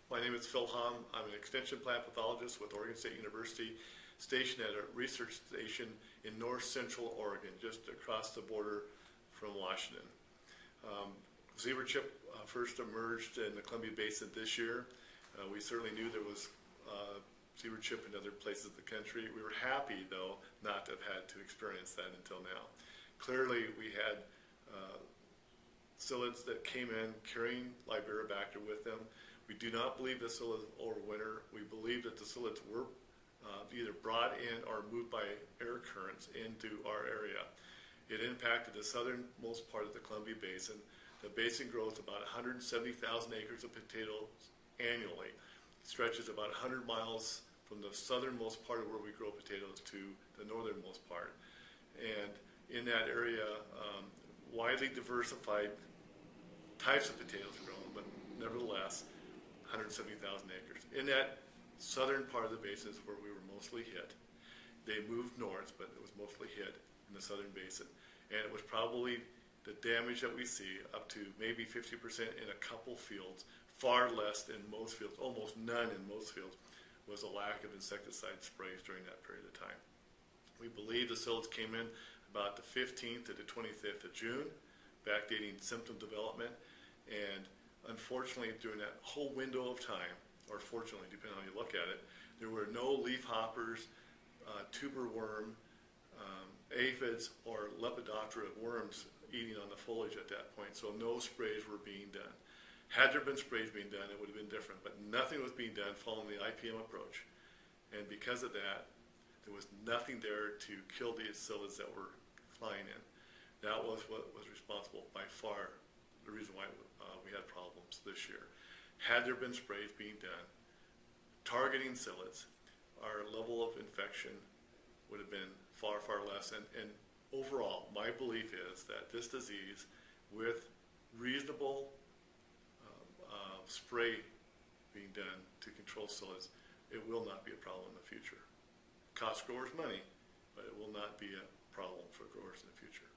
My name is Phil Hamm. I'm an extension plant pathologist with Oregon State University, stationed at a research station in north central Oregon, just across the border from Washington. Zebra chip first emerged in the Columbia Basin this year. We certainly knew there was zebra chip in other places of the country. We were happy, though, not to have had to experience that until now. Clearly, we had psyllids that came in carrying Liberibacter with them. We do not believe the psyllids overwinter. We believe that the psyllids were either brought in or moved by air currents into our area. It impacted the southernmost part of the Columbia Basin. The basin grows about 170,000 acres of potatoes annually. It stretches about 100 miles from the southernmost part of where we grow potatoes to the northernmost part. And in that area, widely diversified types of potatoes grown, but nevertheless, 170,000 acres. In that southern part of the basin is where we were mostly hit. They moved north, but it was mostly hit in the southern basin. And it was probably the damage that we see up to maybe 50% in a couple fields, far less in most fields, almost none in most fields, was a lack of insecticide sprays during that period of time. We believe the psyllids came in about the 15th to the 25th of June, backdating symptom development, and unfortunately during that whole window of time, or fortunately depending on how you look at it, there were no leaf hoppers, tuber worm, aphids, or Lepidoptera worms eating on the foliage at that point, so no sprays were being done. Had there been sprays being done, it would have been different, but nothing was being done following the IPM approach. And because of that, there was nothing there to kill the psyllids that were flying in. That was what was responsible by far, the reason why we had problems this year. Had there been sprays being done, targeting psyllids, our level of infection would have been far, far less. And overall, my belief is that this disease, with reasonable spray being done to control psyllids, it will not be a problem in the future. Cost growers money, but it will not be a problem for growers in the future.